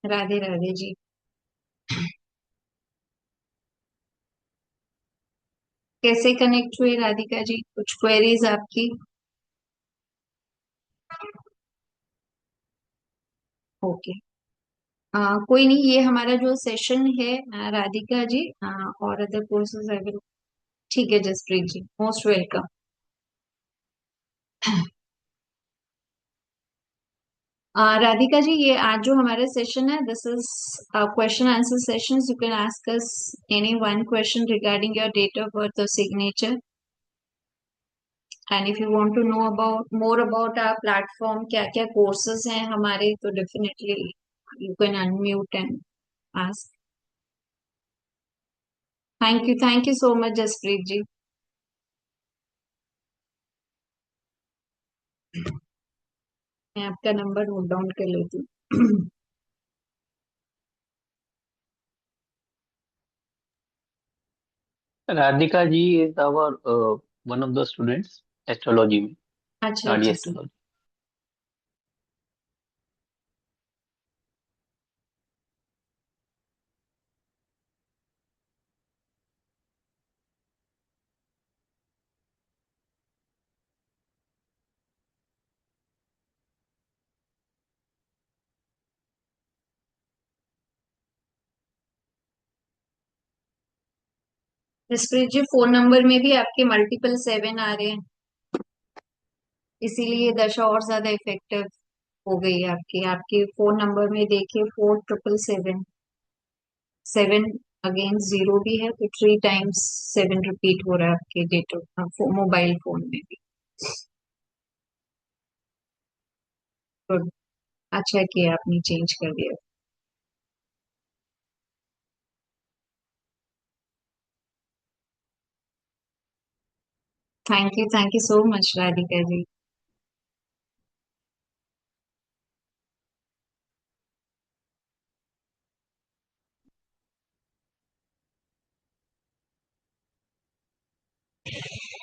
Radhe Radhe ji. कैसे कनेक्ट हुए राधिका जी, कुछ क्वेरीज आपकी? ओके। कोई नहीं, ये हमारा जो सेशन है राधिका जी और अदर कोर्सेज आई विल। ठीक है जसप्रीत जी, मोस्ट वेलकम। राधिका जी, ये आज जो हमारा सेशन है this is question answer session. You can ask us any one question regarding your date of birth और signature, and if you want to know about more about our platform, क्या क्या courses हैं हमारे, तो definitely you can unmute and ask. Thank you so much Jaspreet ji. मैं आपका number note down कर लेती हूँ। Radhika ji is our one of the students astrology में, अच्छा नाड़ी अच्छा sir. Astrology. Jaspreet ji, phone number में भी आपके मल्टीपल 7 आ रहे हैं, इसीलिए दशा और ज्यादा इफेक्टिव हो गई है आपकी। आपके फोन नंबर में देखिए 4777, 7 अगेंस्ट 0 भी है, तो 3 टाइम्स 7 रिपीट हो रहा है आपके डेटा मोबाइल फोन में भी। तो अच्छा किया आपने चेंज कर दिया। Thank you so much Radhika ji.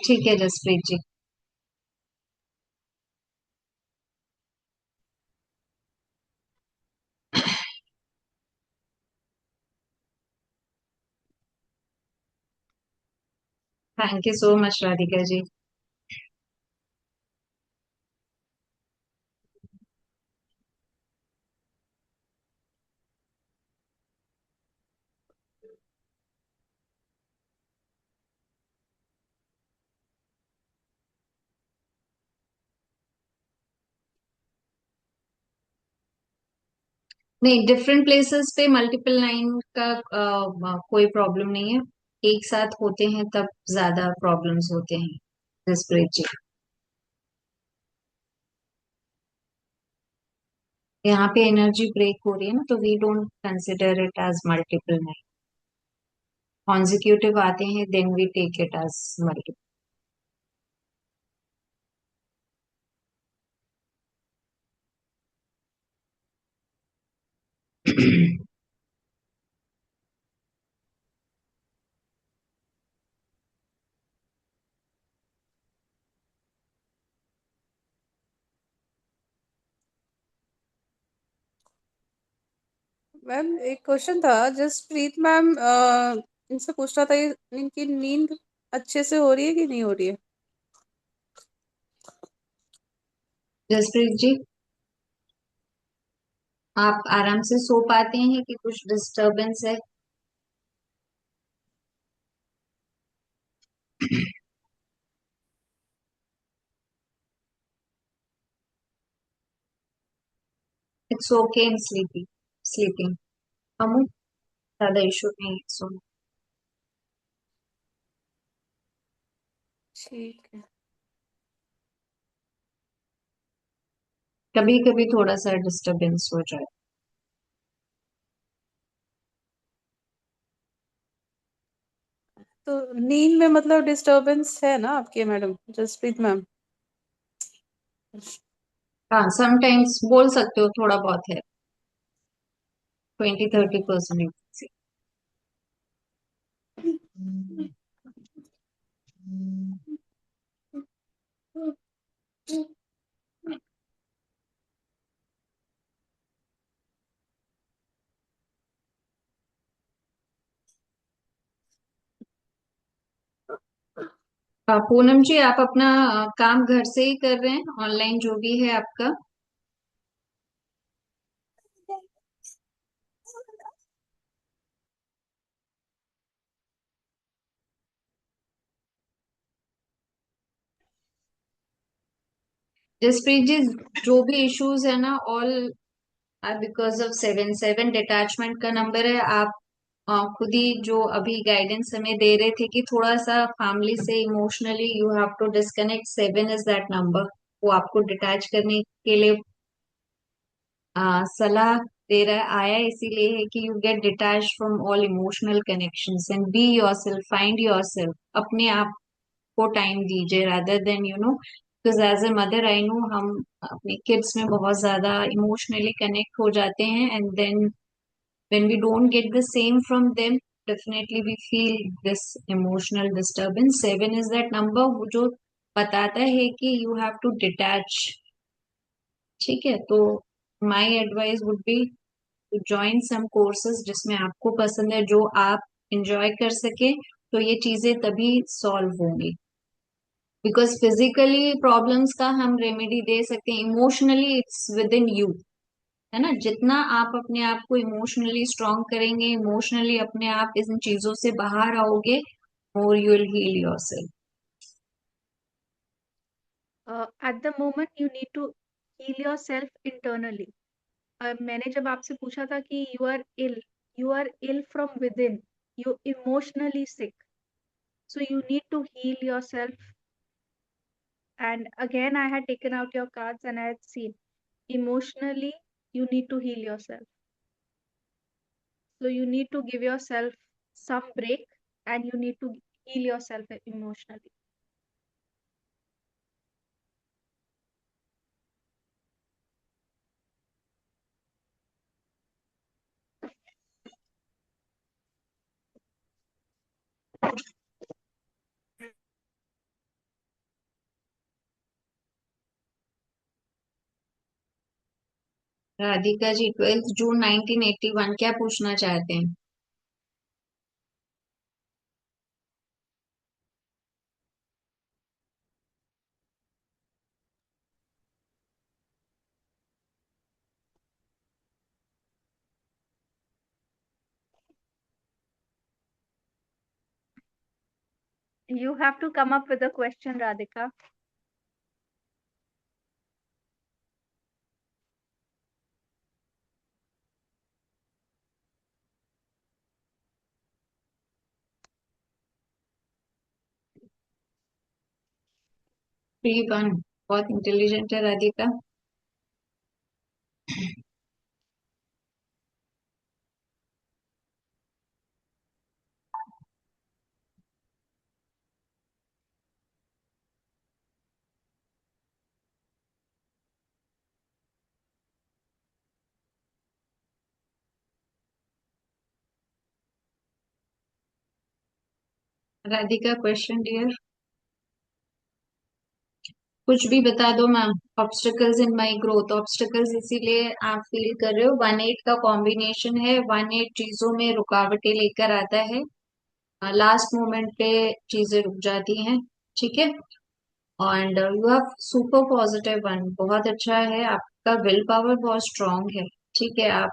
ठीक है Jaspreet ji. Thank you so much Radhika ji. नहीं, डिफरेंट प्लेसेस पे मल्टीपल लाइन का कोई प्रॉब्लम नहीं है। एक साथ होते हैं तब ज्यादा प्रॉब्लम्स होते हैं जसप्रीत जी। यहाँ पे एनर्जी ब्रेक हो रही है ना, तो we don't consider it as multiple line. Consecutive आते हैं then we take it as multiple. Ma'am एक क्वेश्चन था, जसप्रीत मैम इनसे पूछना था, इनकी नींद अच्छे से हो रही है कि नहीं हो रही है? जसप्रीत जी, आप आराम से सो पाते हैं कि कुछ डिस्टरबेंस है? It's okay in sleeping. हम ज्यादा इशू नहीं है सो। ठीक है। कभी कभी थोड़ा सा डिस्टरबेंस हो जाए। तो नींद में मतलब डिस्टरबेंस है ना आपके मैडम जसप्रीत मैम? हाँ, समटाइम्स बोल सकते हो थोड़ा बहुत है, 20-30%। पूनम जी, आप अपना काम घर से ही कर रहे हैं, ऑनलाइन जो भी है आपका? जसप्रीत जी, जो भी इश्यूज है ना, all are because of 7-7 detachment का नंबर है। आप खुद ही जो अभी गाइडेंस हमें दे रहे थे कि थोड़ा सा फैमिली से emotionally you have to disconnect, 7 is that number. वो आपको डिटैच करने के लिए सलाह दे रहा है, आया इसीलिए है कि you get detach from all emotional connections and be yourself, find yourself. अपने आप को टाइम दीजिए rather then because as a mother I know हम अपने किड्स में बहुत ज्यादा इमोशनली कनेक्ट हो जाते हैं, and then when we don't get the same from them, definitely we feel this emotional disturbance. 7 is that number वो जो बताता है कि you have to detach। ठीक है, तो my advice would be to join some courses जिसमें आपको पसंद है, जो आप enjoy कर सके, तो ये चीजें तभी सॉल्व होंगी। बिकॉज फिजिकली प्रॉब्लम्स का हम रेमेडी दे सकते हैं, emotionally it's with in you, है ना। जितना आप अपने आप को इमोशनली स्ट्रांग करेंगे, इमोशनली अपने आप इन चीजों से बाहर आओगे, और you will heal yourself. At the moment you need to heal yourself internally. मैंने जब आपसे पूछा था कि you are ill from within, you emotionally sick, so you need to heal yourself. And again I had taken out your cards and I had seen emotionally you need to heal yourself, so you need to give yourself some break and you need to heal yourself emotionally. Radhika ji, 12 जून 1981, क्या पूछना चाहते हैं? You have to come up with a question, Radhika. P1, बहुत intelligent है Radhika. Radhika, question dear, कुछ भी बता दो मैम। ऑब्स्टिकल्स इन माई ग्रोथ, ऑब्स्टिकल्स इसीलिए आप फील कर रहे हो, 1-8 का कॉम्बिनेशन है, 1-8 चीजों में रुकावटें लेकर आता है, लास्ट मोमेंट पे चीजें रुक जाती हैं। ठीक है, and you have super positive 1, बहुत अच्छा है, आपका विल पावर बहुत स्ट्रांग है। ठीक है, आप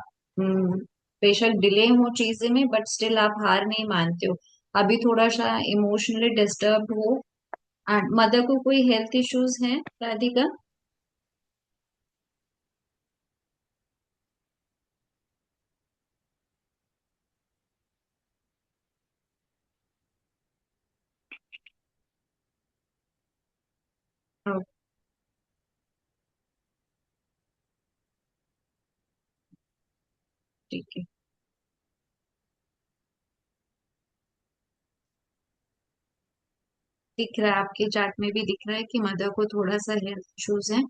बेशक डिले हो चीजें में, बट स्टिल आप हार नहीं मानते हो। अभी थोड़ा सा इमोशनली डिस्टर्ब हो, एंड मदर को कोई हेल्थ इश्यूज हैं राधिका? हाँ, ठीक है, दिख रहा है आपके चार्ट में भी दिख रहा है कि मदर को थोड़ा सा हेल्थ इश्यूज है।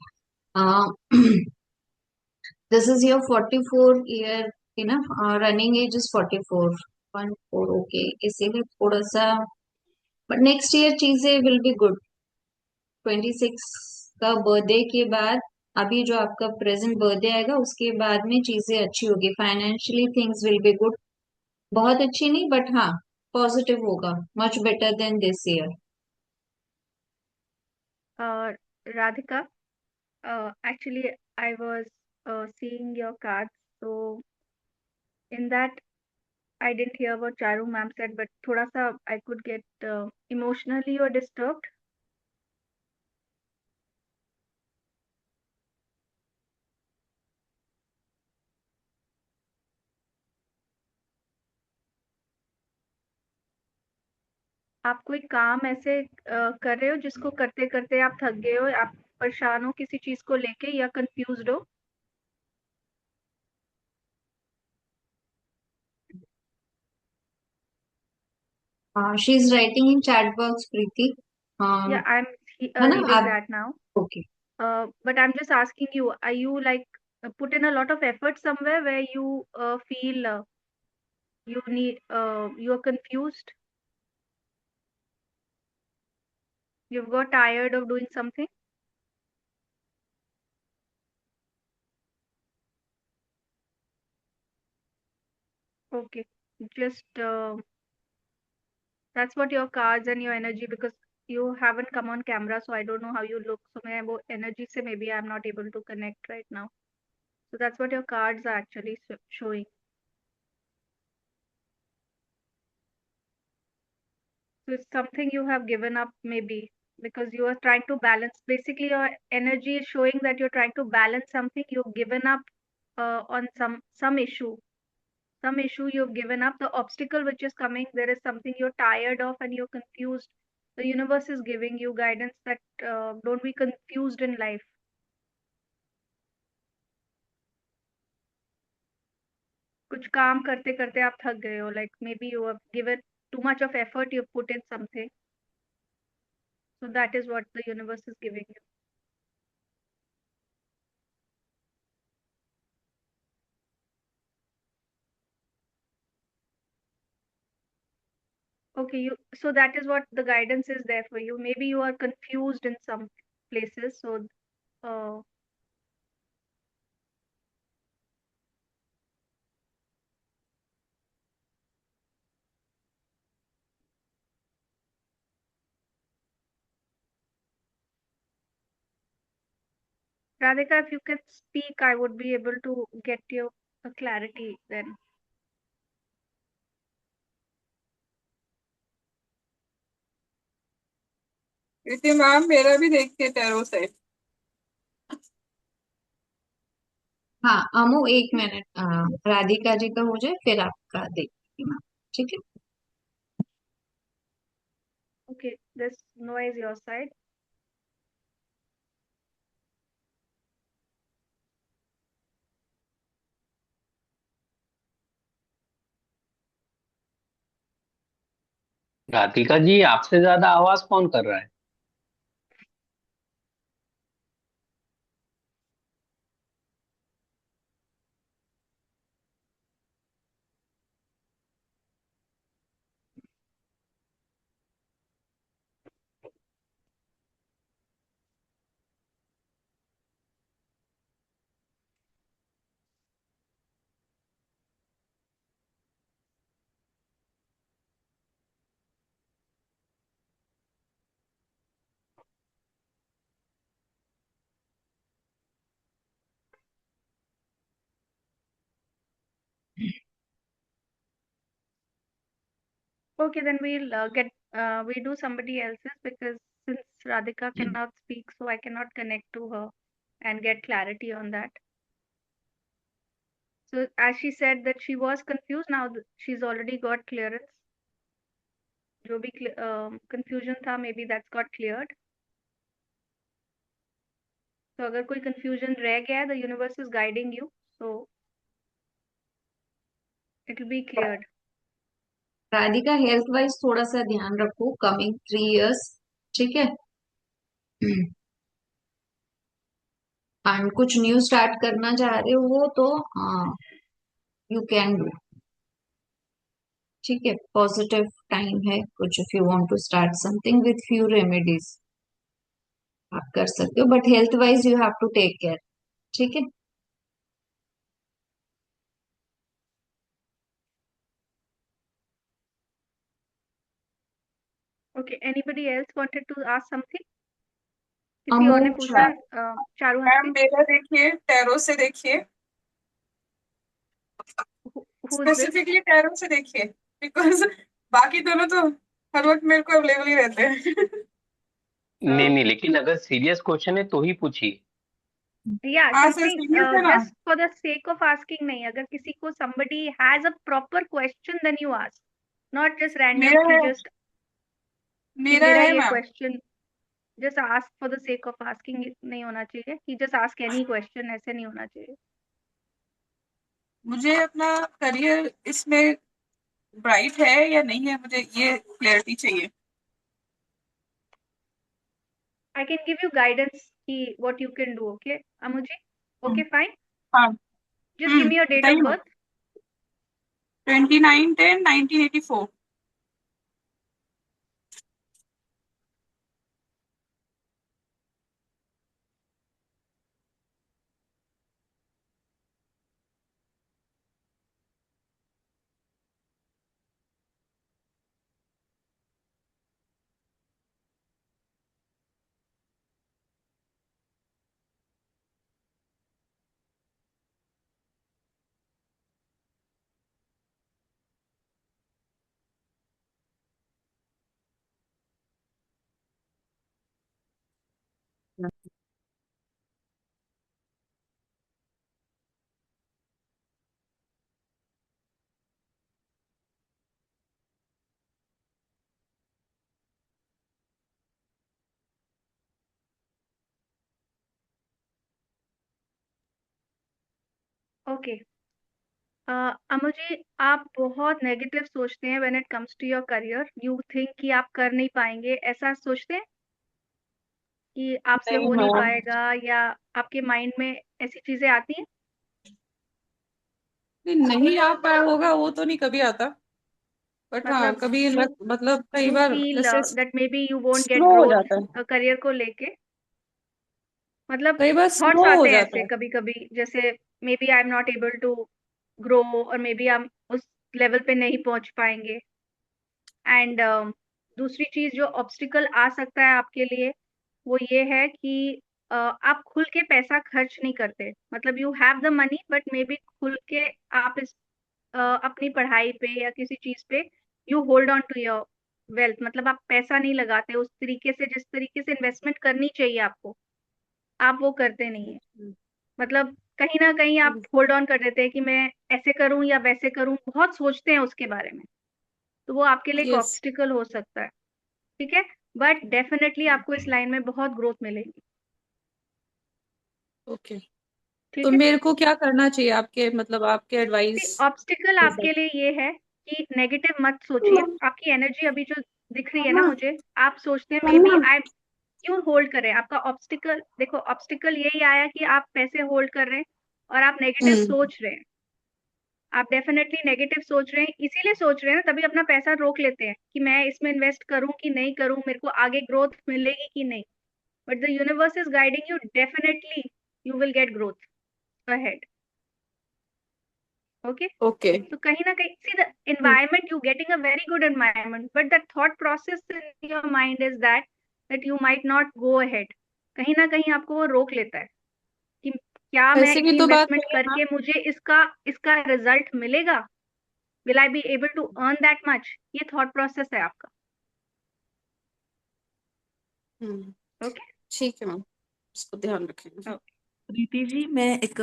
This is your 44 year, running age is 44, 14, okay, इसीलिए थोड़ा सा, but next year चीजें will be good. 26 का बर्थडे के बाद, अभी जो आपका प्रेजेंट बर्थडे आएगा उसके बाद में चीजें अच्छी होगी, financially things will be good. बहुत अच्छी नहीं, बट हाँ, पॉजिटिव होगा, much better than this year. Radhika, actually, I was seeing your cards. So in that, I didn't hear what Charu ma'am said, but thoda sa I could get emotionally or disturbed. आप कोई काम ऐसे कर रहे हो जिसको करते करते आप थक गए हो, आप परेशान हो किसी चीज को लेके या कंफ्यूज्ड हो? She is writing in chat box, Preeti. Yeah, I'm है ना reading आप? that now. Okay. But I'm just asking you, are you like put in a lot of effort somewhere where you feel you need you're confused? You've got tired of doing something? Okay, just that's what your cards and your energy, because you haven't come on camera, so I don't know how you look. So मैं वो energy से maybe I'm not able to connect right now. So that's what your cards are actually showing. So it's something you have given up maybe because you are trying to balance. Basically, your energy is showing that you're trying to balance something. You've given up on some issue. Some issue you've given up. The obstacle which is coming, there is something you're tired of and you're confused. The universe is giving you guidance that don't be confused in life. कुछ काम करते करते आप थक गए हो, like maybe you have given too much of effort, you put in something. So that is what the universe is giving you. Okay, so that is what the guidance is there for you. Maybe you are confused in some places. So uh, Radhika, if you can speak, I would be able to get you a clarity then. Kriti ma'am मेरा भी देखिए tarot से। हाँ अमू, एक minute, Radhika ji का हो जाए फिर आपका देखती हूँ, ठीक है? Okay, this noise your side. Radhika ji, आपसे ज्यादा आवाज कौन कर रहा है? Okay, then we'll we do somebody else's, because since Radhika cannot speak, so I cannot connect to her and get clarity on that. So as she said that she was confused, now she's already got clearance. जो भी confusion था, maybe that's got cleared. तो अगर कोई confusion रह गया है, the universe is guiding you, so it will be cleared. Radhika, health wise थोड़ा सा ध्यान रखो, कमिंग 3 years, ठीक है? एंड कुछ न्यू स्टार्ट करना चाह रहे हो वो तो यू कैन डू। ठीक है, पॉजिटिव टाइम है कुछ। If you want to start something with few remedies आप कर सकते हो, but health wise you have to take care. ठीक है। Okay, anybody else wanted to ask something? किसी और ने अमोल पूछना मैम है चारू मैम हंसी? मेरा देखिए टैरो से देखिए, Who is this? Specifically tarot से देखिए, बिकॉज बाकी दोनों तो हर वक्त मेरे को अवेलेबल ही रहते हैं। नहीं तो नहीं, लेकिन अगर सीरियस क्वेश्चन है तो ही पूछिए। Yeah, हाँ सर, something सीरियस है ना। just for the sake of asking नहीं, अगर किसी को somebody has a proper question then you ask, not just random मेरा कि है, just कि मेरा मेरा है ये ma'am. question, just ask for the sake of asking नहीं होना चाहिए कि just ask any question, ऐसे नहीं होना चाहिए। मुझे अपना करियर इसमें ब्राइट है या नहीं है, मुझे ये क्लैरिटी चाहिए। I can give you guidance कि what you can do, okay Amuji? Okay, fine. हाँ। Just give me your date बताइए of ma'am. birth. 29/10/1984। Okay. Amuji, आप बहुत नेगेटिव सोचते हैं when it comes to your career. You think कि आप कर नहीं पाएंगे, ऐसा सोचते हैं कि आपसे नहीं हो नहीं मैम, पाएगा, या आपके माइंड में ऐसी चीजें आती हैं? नहीं आ पाया होगा वो तो नहीं कभी आता, बट हाँ मतलब कभी मतलब कई यू बार फील जैसे that may be you won't get slow हो ग्रोथ जाता है, करियर को लेके, मतलब कई बार थॉट्स स्लो हो आते हैं जाता ऐसे है। कभी कभी, जैसे maybe I am not able to grow, और मे बी हम उस लेवल पे नहीं पहुंच पाएंगे। एंड दूसरी चीज जो ऑब्स्टिकल आ सकता है आपके लिए वो ये है कि आप खुल के पैसा खर्च नहीं करते। मतलब you have the money but may be खुल के आप इस अपनी पढ़ाई पे या किसी चीज पे you hold on to your wealth. मतलब आप पैसा नहीं लगाते उस तरीके से, जिस तरीके से इन्वेस्टमेंट करनी चाहिए आपको, आप वो करते नहीं है। मतलब कहीं ना कहीं आप होल्ड ऑन कर देते हैं कि मैं ऐसे करूं या वैसे करूं, बहुत सोचते हैं उसके बारे में, तो वो आपके लिए एक यस, ऑब्स्टिकल हो सकता है। ठीक है, बट डेफिनेटली आपको इस लाइन में बहुत ग्रोथ मिलेगी। ओके। तो ठीक है, मेरे को क्या करना चाहिए, आपके मतलब आपके एडवाइस ऑब्स्टिकल के आपके हिसाब लिए ये है कि नेगेटिव मत सोचिए। आपकी एनर्जी अभी जो दिख रही है ना मुझे, आप सोचते हैं मे बी आई, क्यों होल्ड करें? आपका ऑब्स्टिकल देखो, ऑब्स्टिकल यही आया कि आप पैसे होल्ड कर रहे हैं और आप नेगेटिव से। सोच रहे हैं। आप डेफिनेटली नेगेटिव सोच रहे हैं, इसीलिए सोच रहे हैं ना, तभी अपना पैसा रोक लेते हैं कि मैं इसमें इन्वेस्ट करूं कि नहीं करूं, मेरे को आगे ग्रोथ मिलेगी कि नहीं। But the universe is guiding you, definitely you will get growth ahead. Okay, okay. तो कहीं ना कहीं see the environment, you getting a very good environment, but the thought process in your mind is that you might not go ahead। कहीं ना कहीं आपको वो रोक लेता है कि क्या मैं पैसे की इतनी तो बात इन्वेस्टमेंट नहीं है करके मैम। मुझे इसका इसका रिजल्ट मिलेगा, will I be able to earn that much, ये थॉट प्रोसेस है आपका। ओके, ठीक है मैम, इसको ध्यान रखेंगे। प्रीति जी, मैं एक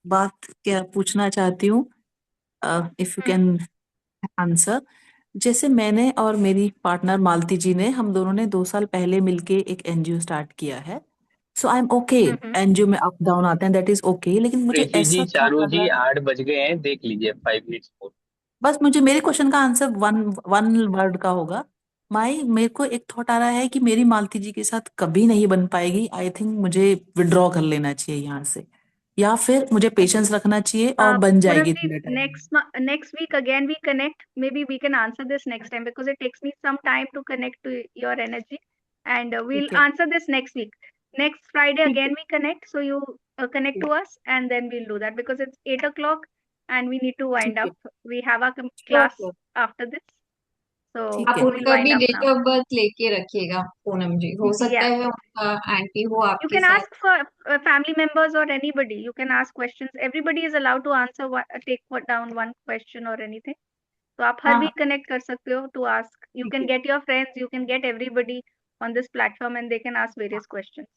बात क्या पूछना चाहती हूँ, इफ यू कैन आंसर। जैसे मैंने और मेरी पार्टनर मालती जी ने, हम दोनों ने 2 साल पहले मिलके एक एनजीओ स्टार्ट किया है। सो आई एम ओके, एनजीओ में अप डाउन आते हैं, दैट इज ओके, लेकिन मुझे प्रीति जी, ऐसा थॉट चारू आ जी, रहा है। 8 बज गए हैं, देख लीजिए 5 मिनट्स और। बस मुझे मेरे क्वेश्चन का आंसर वन वन वर्ड का होगा मेरे को एक थॉट आ रहा है कि मेरी मालती जी के साथ कभी नहीं बन पाएगी। आई थिंक मुझे विड्रॉ कर लेना चाहिए यहाँ से, या फिर मुझे पेशेंस रखना चाहिए और बन Poonam जाएगी ji, थोड़े टाइम में। next week again we connect. Maybe we can answer this next time because it takes me some time to connect to your energy, and we'll ठीक है, answer this next week. Next Friday ठीक है, again we connect, so you connect to us, and then we'll do that because it's 8 o'clock and we need to wind ठीक है, up. We have our sure class after this, so ठीक आप है, we'll उनका wind भी up date now. Of birth लेके रखिएगा पूनम जी, हो सकता Yeah. है उनका आंटी हो You आपके can साथ। ask for family members or anybody. You can ask questions. Everybody is allowed to answer down one question or anything. तो आप हर हाँ वीक कनेक्ट कर सकते हो to ask. You ठीक can है, get your friends, you can get everybody on this platform and they can ask various questions.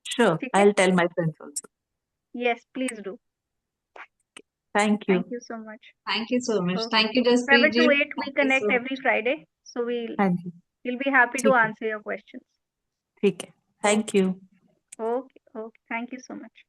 Sure, ठीक आई है? Will tell my friends also. Yes, please do. Thank you. Thank you so much. Thank you so much, Okay. Thank you Jaspreet 7 ji, to 8 we thank you connect so every much. Friday. So हाँ जी, we'll be happy to ठीक है, answer your questions. ठीक है, thank you. Okay. Okay. Thank you so much.